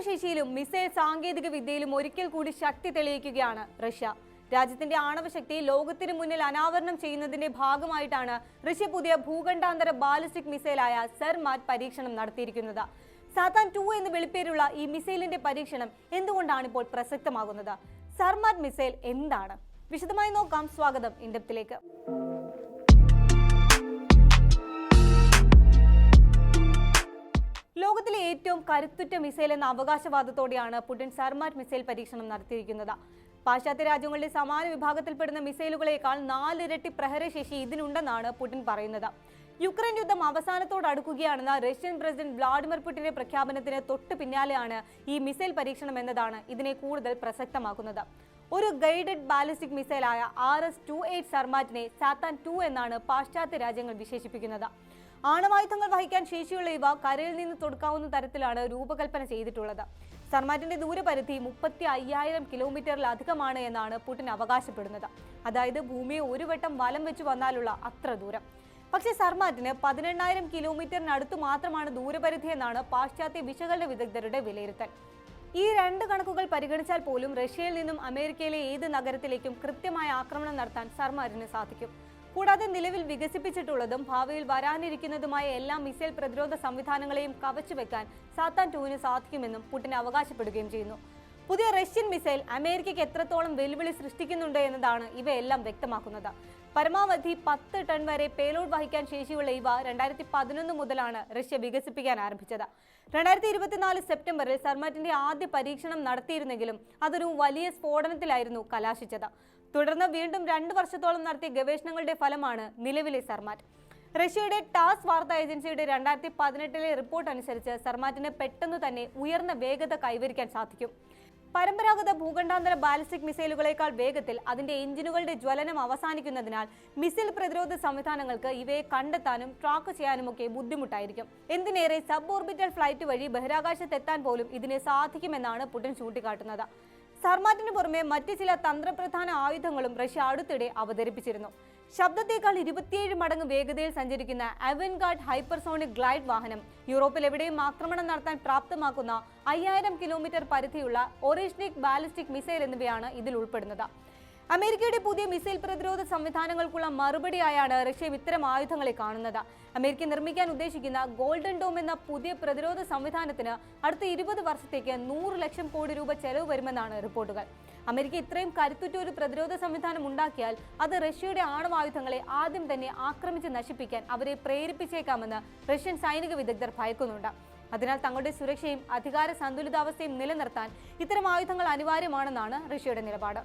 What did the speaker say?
ആണവശേഷിയിലും missile സാങ്കേതിക വിദ്യയിലും ഒരിക്കൽ കൂടി ശക്തി തെളിയിക്കുകയാണ് റഷ്യ. രാജ്യത്തിന്റെ ആണവശക്തി ലോകത്തിന് മുന്നിൽ അനാവരണം ചെയ്യുന്നതിന്റെ ഭാഗമായിട്ടാണ് റഷ്യ പുതിയ ഭൂഖണ്ഡാന്തര ബാലിസ്റ്റിക് മിസൈലായ സർമാറ്റ് പരീക്ഷണം നടത്തിയിരിക്കുന്നത്. സാത്താൻ 2 എന്ന് വിളിപ്പേരുള്ള ഈ മിസൈലിന്റെ പരീക്ഷണം എന്തുകൊണ്ടാണ് ഇപ്പോൾ പ്രസക്തമാകുന്നത്? സർമാറ്റ് മിസൈൽ എന്താണ്? വിശദമായി നോക്കാം. സ്വാഗതം ഇൻഡെപ്തിലേക്ക്. ലോകത്തിലെ ഏറ്റവും കരുത്തുറ്റ മിസൈൽ എന്ന അവകാശവാദത്തോടെയാണ് പുടിൻ സർമാറ്റ് മിസൈൽ പരീക്ഷണം നടത്തിയിരിക്കുന്നത്. പാശ്ചാത്യ രാജ്യങ്ങളുടെ സമാന വിഭാഗത്തിൽപ്പെടുന്ന മിസൈലുകളേക്കാൾ 4 ഇരട്ടി പ്രഹരശേഷി ഇതിനുണ്ടെന്നാണ് പുടിൻ പറയുന്നത്. യുക്രൈൻ യുദ്ധം അവസാനത്തോടടുക്കുകയാണെന്ന റഷ്യൻ പ്രസിഡന്റ് വ്ളാഡിമിർ പുടിന്റെ പ്രഖ്യാപനത്തിന് തൊട്ടു പിന്നാലെയാണ് ഈ മിസൈൽ പരീക്ഷണം എന്നതാണ് ഇതിനെ കൂടുതൽ പ്രസക്തമാക്കുന്നത്. ഒരു ഗൈഡഡ് ബാലിസ്റ്റിക് മിസൈലായ RS-28 സർമാറ്റിനെ സാത്താൻ 2 എന്നാണ് പാശ്ചാത്യ രാജ്യങ്ങൾ വിശേഷിപ്പിക്കുന്നത്. ആണവായുധങ്ങൾ വഹിക്കാൻ ശേഷിയുള്ള ഇവ കരയിൽ നിന്ന് തൊടുക്കാവുന്ന തരത്തിലാണ് രൂപകൽപ്പന ചെയ്തിട്ടുള്ളത്. സർമാറ്റിന്റെ ദൂരപരിധി 35,000 കിലോമീറ്ററിലധികമാണ് എന്നാണ് പുടിൻ അവകാശപ്പെടുന്നത്. അതായത് ഭൂമിയെ ഒരു വട്ടം വലം വെച്ച് വന്നാലുള്ള അത്ര ദൂരം. പക്ഷേ സർമാറ്റിന് 18,000 കിലോമീറ്ററിനടുത്ത് മാത്രമാണ് ദൂരപരിധി എന്നാണ് പാശ്ചാത്യ വിശകലന വിദഗ്ധരുടെ വിലയിരുത്തൽ. ഈ രണ്ട് കണക്കുകൾ പരിഗണിച്ചാൽ പോലും റഷ്യയിൽ നിന്നും അമേരിക്കയിലെ ഏത് നഗരത്തിലേക്കും കൃത്യമായ ആക്രമണം നടത്താൻ സർമാറ്റിന് സാധിക്കും. കൂടാതെ നിലവിൽ വികസിപ്പിച്ചിട്ടുള്ളതും ഭാവിയിൽ വരാനിരിക്കുന്നതുമായ എല്ലാ മിസൈൽ പ്രതിരോധ സംവിധാനങ്ങളെയും കവച്ചു വെക്കാൻ സാത്താൻ 2 സാധിക്കുമെന്നും പുടിൻ അവകാശപ്പെടുകയും ചെയ്യുന്നു. പുതിയ റഷ്യൻ മിസൈൽ അമേരിക്കയ്ക്ക് എത്രത്തോളം വെല്ലുവിളി സൃഷ്ടിക്കുന്നുണ്ട് എന്നതാണ് ഇവയെല്ലാം വ്യക്തമാക്കുന്നത്. പരമാവധി 10 ടൺ വരെ പേലോഡ് വഹിക്കാൻ ശേഷിയുള്ള ഇവ 2011 മുതലാണ് റഷ്യ വികസിപ്പിക്കാൻ ആരംഭിച്ചത്. 2024 സെപ്റ്റംബറിൽ സർമാറ്റിന്റെ ആദ്യ പരീക്ഷണം നടത്തിയിരുന്നെങ്കിലും അതൊരു വലിയ സ്ഫോടനത്തിലായിരുന്നു കലാശിച്ചത്. തുടർന്ന് വീണ്ടും 2 വർഷത്തോളം നടത്തിയ ഗവേഷണങ്ങളുടെ ഫലമാണ് നിലവിലെ സർമാറ്റ്. റഷ്യയുടെ ടാസ് വാർത്താ ഏജൻസിയുടെ 2018 റിപ്പോർട്ട് അനുസരിച്ച് സർമാറ്റിന് പെട്ടെന്ന് തന്നെ ഉയർന്ന വേഗത കൈവരിക്കാൻ സാധിക്കും. പരമ്പരാഗത ഭൂഖണ്ഡാന്തര ബാലിസ്റ്റിക് മിസൈലുകളേക്കാൾ വേഗത്തിൽ അതിന്റെ എഞ്ചിനുകളുടെ ജ്വലനം അവസാനിക്കുന്നതിനാൽ മിസൈൽ പ്രതിരോധ സംവിധാനങ്ങൾക്ക് ഇവയെ കണ്ടെത്താനും ട്രാക്ക് ചെയ്യാനുമൊക്കെ ബുദ്ധിമുട്ടായിരിക്കും. എന്തിനേറെ സബ് ഓർബിറ്റൽ ഫ്ലൈറ്റ് വഴി ബഹിരാകാശത്തെത്താൻ പോലും ഇതിന് സാധിക്കുമെന്നാണ് പുടിൻ ചൂണ്ടിക്കാട്ടുന്നത്. സർമാറ്റിന് പുറമെ മറ്റ് ചില തന്ത്രപ്രധാന ആയുധങ്ങളും റഷ്യ അടുത്തിടെ അവതരിപ്പിച്ചിരുന്നു. ശബ്ദത്തേക്കാൾ 27 മടങ്ങ് വേഗതയിൽ സഞ്ചരിക്കുന്ന അവൻഗാർഡ് ഹൈപ്പർസോണിക് ഗ്ലൈഡ് വാഹനം, യൂറോപ്പിൽ എവിടെയും ആക്രമണം നടത്താൻ പ്രാപ്തമാക്കുന്ന 5000 കിലോമീറ്റർ പരിധിയുള്ള ഒറീഷ്നിക് ബാലിസ്റ്റിക് മിസൈൽ എന്നിവയാണ് ഇതിൽ ഉൾപ്പെടുന്നത്. അമേരിക്കയുടെ പുതിയ മിസൈൽ പ്രതിരോധ സംവിധാനങ്ങൾക്കുള്ള മറുപടിയായാണ് റഷ്യ ഇത്തരം ആയുധങ്ങളെ കാണുന്നത്. അമേരിക്ക നിർമ്മിക്കാൻ ഉദ്ദേശിക്കുന്ന ഗോൾഡൻ ഡോം എന്ന പുതിയ പ്രതിരോധ സംവിധാനത്തിന് അടുത്ത 20 വർഷത്തേക്ക് 100 ലക്ഷം കോടി രൂപ ചെലവ് വരുമെന്നാണ് റിപ്പോർട്ടുകൾ. അമേരിക്ക ഇത്രയും കരുത്തുറ്റ ഒരു പ്രതിരോധ സംവിധാനം ഉണ്ടാക്കിയാൽ അത് റഷ്യയുടെ ആണവായുധങ്ങളെ ആദ്യം തന്നെ ആക്രമിച്ച് നശിപ്പിക്കാൻ അവരെ പ്രേരിപ്പിച്ചേക്കാമെന്ന് റഷ്യൻ സൈനിക വിദഗ്ധർ ഭയക്കുന്നുണ്ട്. അതിനാൽ തങ്ങളുടെ സുരക്ഷയും അധികാര സന്തുലിതാവസ്ഥയും നിലനിർത്താൻ ഇത്തരം ആയുധങ്ങൾ അനിവാര്യമാണെന്നാണ് റഷ്യയുടെ നിലപാട്.